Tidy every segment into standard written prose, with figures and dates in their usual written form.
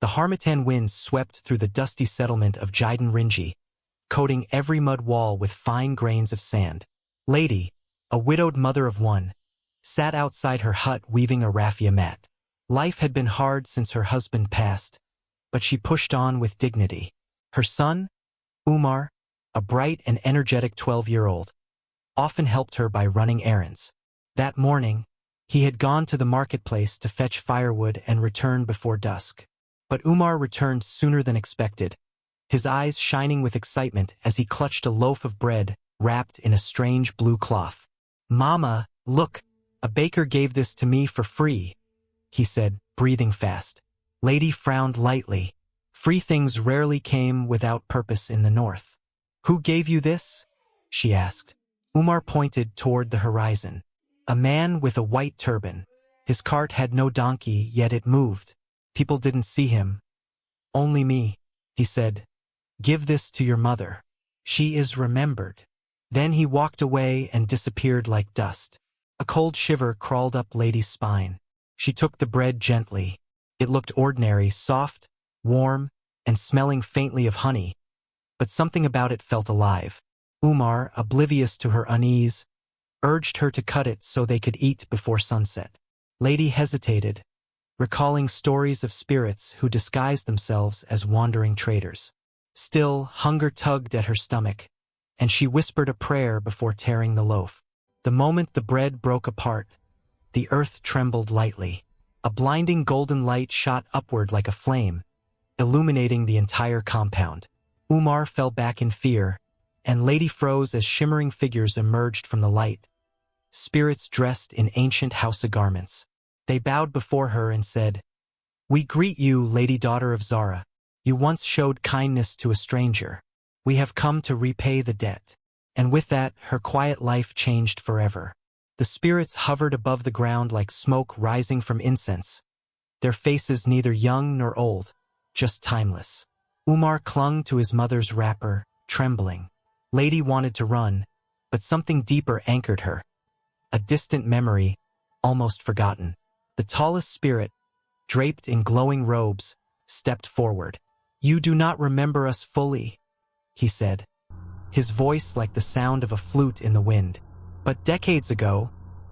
The harmattan winds swept through the dusty settlement of Jiden Rinji, coating every mud wall with fine grains of sand. Ladi, a widowed mother of one, sat outside her hut weaving a raffia mat. Life had been hard since her husband passed, but she pushed on with dignity. Her son, Umar, a bright and energetic 12-year-old, often helped her by running errands. That morning, he had gone to the marketplace to fetch firewood and return before dusk. But Umar returned sooner than expected, his eyes shining with excitement as he clutched a loaf of bread wrapped in a strange blue cloth. "Mama, look, a baker gave this to me for free," he said, breathing fast. Ladi frowned lightly. Free things rarely came without purpose in the north. "Who gave you this?" she asked. Umar pointed toward the horizon. A man with a white turban. His cart had no donkey, yet it moved. People didn't see him. "Only me," he said. "Give this to your mother. She is remembered." Then he walked away and disappeared like dust. A cold shiver crawled up Ladi's spine. She took the bread gently. It looked ordinary, soft, warm, and smelling faintly of honey, but something about it felt alive. Umar, oblivious to her unease, urged her to cut it so they could eat before sunset. Ladi hesitated, recalling stories of spirits who disguised themselves as wandering traders. Still, hunger tugged at her stomach, and she whispered a prayer before tearing the loaf. The moment the bread broke apart, the earth trembled lightly. A blinding golden light shot upward like a flame, illuminating the entire compound. Umar fell back in fear, and Ladi froze as shimmering figures emerged from the light, spirits dressed in ancient Hausa garments. They bowed before her and said, "We greet you, Lady Daughter of Zara. You once showed kindness to a stranger. We have come to repay the debt." And with that, her quiet life changed forever. The spirits hovered above the ground like smoke rising from incense, their faces neither young nor old, just timeless. Umar clung to his mother's wrapper, trembling. Ladi wanted to run, but something deeper anchored her. A distant memory, almost forgotten. The tallest spirit, draped in glowing robes, stepped forward. "You do not remember us fully," he said, his voice like the sound of a flute in the wind. "But decades ago,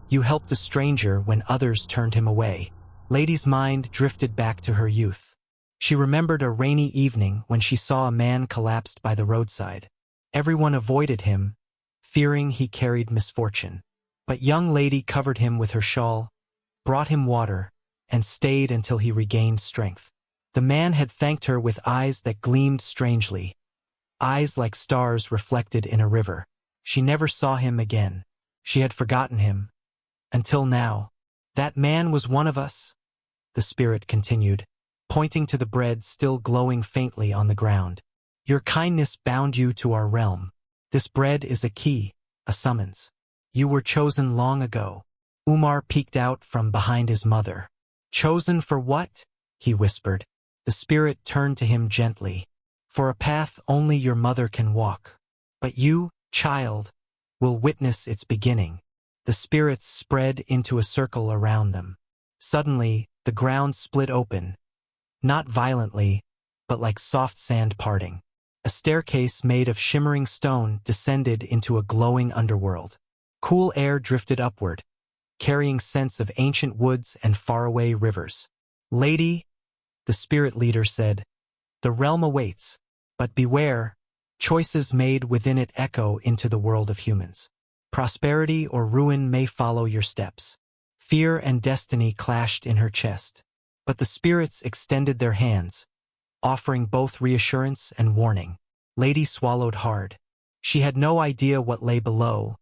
you helped a stranger when others turned him away." Ladi's mind drifted back to her youth. She remembered a rainy evening when she saw a man collapsed by the roadside. Everyone avoided him, fearing he carried misfortune. But young Ladi covered him with her shawl, brought him water, and stayed until he regained strength. The man had thanked her with eyes that gleamed strangely, eyes like stars reflected in a river. She never saw him again. She had forgotten him. Until now. "That man was one of us," the spirit continued, pointing to the bread still glowing faintly on the ground. "Your kindness bound you to our realm. This bread is a key, a summons. You were chosen long ago." Umar peeked out from behind his mother. "Chosen for what?" he whispered. The spirit turned to him gently. "For a path only your mother can walk. But you, child, will witness its beginning." The spirits spread into a circle around them. Suddenly, the ground split open, not violently, but like soft sand parting. A staircase made of shimmering stone descended into a glowing underworld. Cool air drifted upward, carrying scents of ancient woods and faraway rivers. "Lady," the spirit leader said, "the realm awaits, but beware, choices made within it echo into the world of humans. Prosperity or ruin may follow your steps." Fear and destiny clashed in her chest, but the spirits extended their hands, offering both reassurance and warning. Ladi swallowed hard. She had no idea what lay below,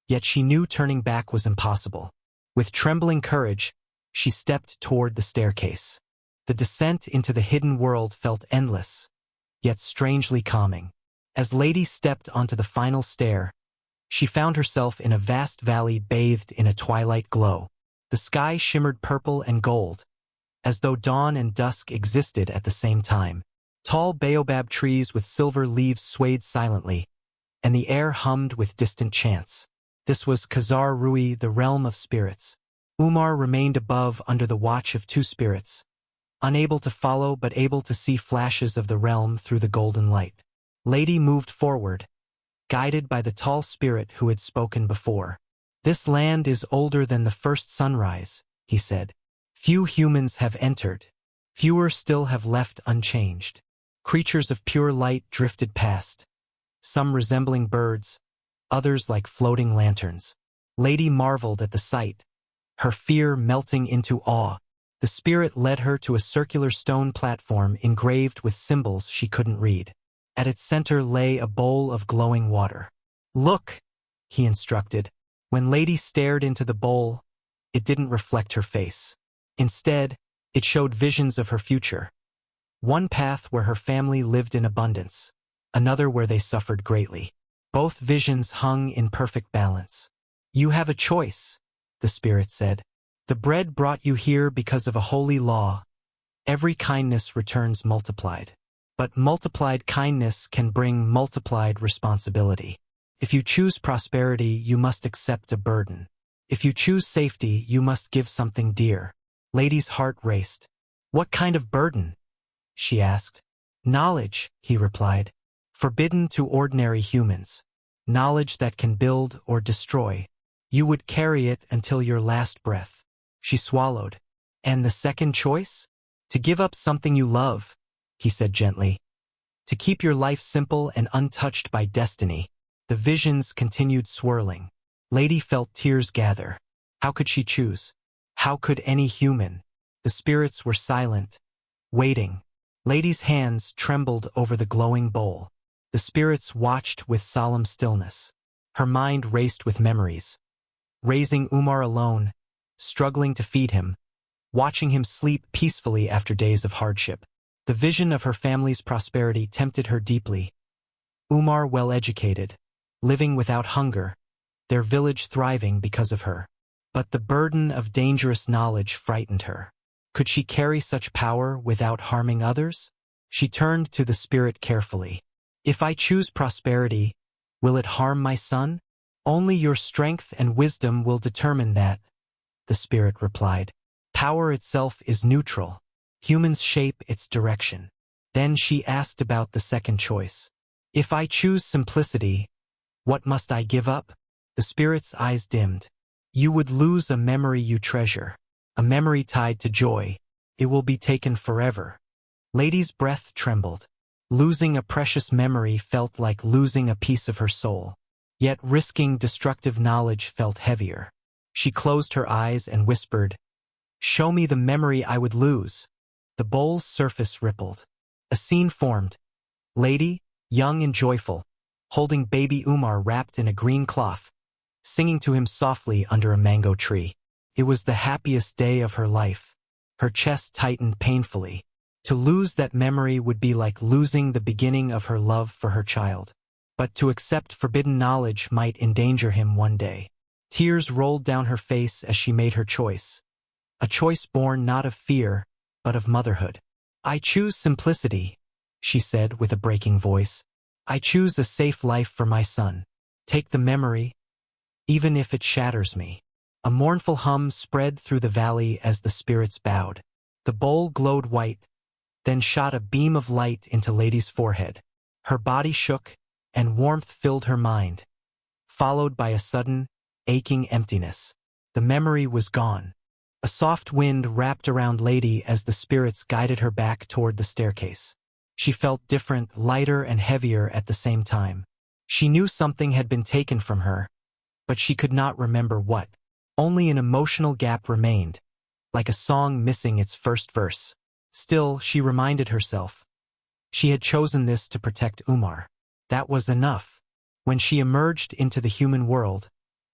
yet she knew turning back was impossible. With trembling courage, she stepped toward the staircase. The descent into the hidden world felt endless, yet strangely calming. As Ladi stepped onto the final stair, she found herself in a vast valley bathed in a twilight glow. The sky shimmered purple and gold, as though dawn and dusk existed at the same time. Tall baobab trees with silver leaves swayed silently, and the air hummed with distant chants. This was Khazar Rui, the realm of spirits. Umar remained above under the watch of two spirits, unable to follow but able to see flashes of the realm through the golden light. Ladi moved forward, guided by the tall spirit who had spoken before. "This land is older than the first sunrise," he said. "Few humans have entered. Fewer still have left unchanged." Creatures of pure light drifted past, some resembling birds, others like floating lanterns. Ladi marveled at the sight, her fear melting into awe. The spirit led her to a circular stone platform engraved with symbols she couldn't read. At its center lay a bowl of glowing water. "Look," he instructed. When Ladi stared into the bowl, it didn't reflect her face. Instead, it showed visions of her future. One path where her family lived in abundance, another where they suffered greatly. Both visions hung in perfect balance. "You have a choice," the spirit said. "The bread brought you here because of a holy law. Every kindness returns multiplied. But multiplied kindness can bring multiplied responsibility. If you choose prosperity, you must accept a burden. If you choose safety, you must give something dear." Ladi's heart raced. "What kind of burden?" she asked. "Knowledge," he replied. "Forbidden to ordinary humans. Knowledge that can build or destroy. You would carry it until your last breath." She swallowed. "And the second choice? To give up something you love," he said gently. "To keep your life simple and untouched by destiny." The visions continued swirling. Ladi felt tears gather. How could she choose? How could any human? The spirits were silent, waiting. Ladi's hands trembled over the glowing bowl. The spirits watched with solemn stillness. Her mind raced with memories. Raising Umar alone, struggling to feed him, watching him sleep peacefully after days of hardship. The vision of her family's prosperity tempted her deeply. Umar well-educated, living without hunger, their village thriving because of her. But the burden of dangerous knowledge frightened her. Could she carry such power without harming others? She turned to the spirit carefully. "If I choose prosperity, will it harm my son?" "Only your strength and wisdom will determine that," the spirit replied. "Power itself is neutral. Humans shape its direction." Then she asked about the second choice. "If I choose simplicity, what must I give up?" The spirit's eyes dimmed. "You would lose a memory you treasure, a memory tied to joy. It will be taken forever." Ladi's breath trembled. Losing a precious memory felt like losing a piece of her soul. Yet risking destructive knowledge felt heavier. She closed her eyes and whispered, "Show me the memory I would lose." The bowl's surface rippled. A scene formed. Ladi, young and joyful, holding baby Umar wrapped in a green cloth, singing to him softly under a mango tree. It was the happiest day of her life. Her chest tightened painfully. To lose that memory would be like losing the beginning of her love for her child. But to accept forbidden knowledge might endanger him one day. Tears rolled down her face as she made her choice. A choice born not of fear, but of motherhood. "I choose simplicity," she said with a breaking voice. "I choose a safe life for my son. Take the memory, even if it shatters me." A mournful hum spread through the valley as the spirits bowed. The bowl glowed white, then shot a beam of light into Ladi's forehead. Her body shook, and warmth filled her mind, followed by a sudden, aching emptiness. The memory was gone. A soft wind wrapped around Ladi as the spirits guided her back toward the staircase. She felt different, lighter and heavier at the same time. She knew something had been taken from her, but she could not remember what. Only an emotional gap remained, like a song missing its first verse. Still, she reminded herself, she had chosen this to protect Umar. That was enough. When she emerged into the human world,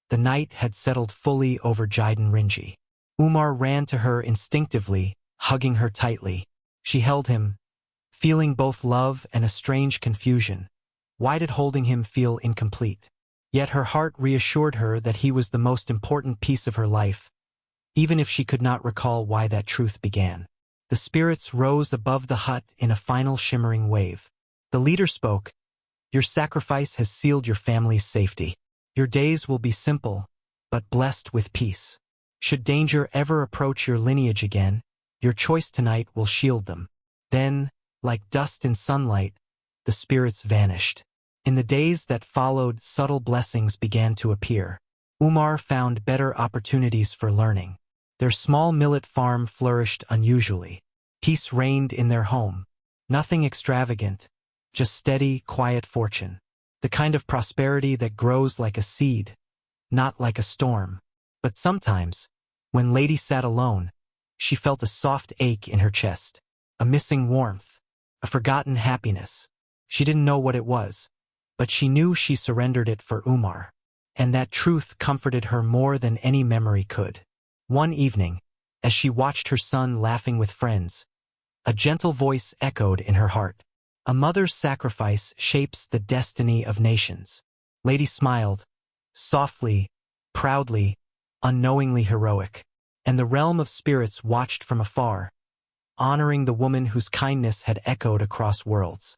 the night had settled fully over Jiden Rinji. Umar ran to her instinctively, hugging her tightly. She held him, feeling both love and a strange confusion. Why did holding him feel incomplete? Yet her heart reassured her that he was the most important piece of her life, even if she could not recall why that truth began. The spirits rose above the hut in a final shimmering wave. The leader spoke, "Your sacrifice has sealed your family's safety. Your days will be simple, but blessed with peace. Should danger ever approach your lineage again, Your choice tonight will shield them. Then, like dust in sunlight, the spirits vanished. In the days that followed, subtle blessings began to appear. Umar found better opportunities for learning. Their small millet farm flourished unusually. Peace reigned in their home. Nothing extravagant, just steady, quiet fortune. The kind of prosperity that grows like a seed, not like a storm. But sometimes, when Lady sat alone, she felt a soft ache in her chest, a missing warmth, a forgotten happiness. She didn't know what it was, but she knew she surrendered it for Umar, and that truth comforted her more than any memory could. One evening, as she watched her son laughing with friends, a gentle voice echoed in her heart. A mother's sacrifice shapes the destiny of nations. Lady smiled, softly, proudly, unknowingly heroic, and the realm of spirits watched from afar, honoring the woman whose kindness had echoed across worlds.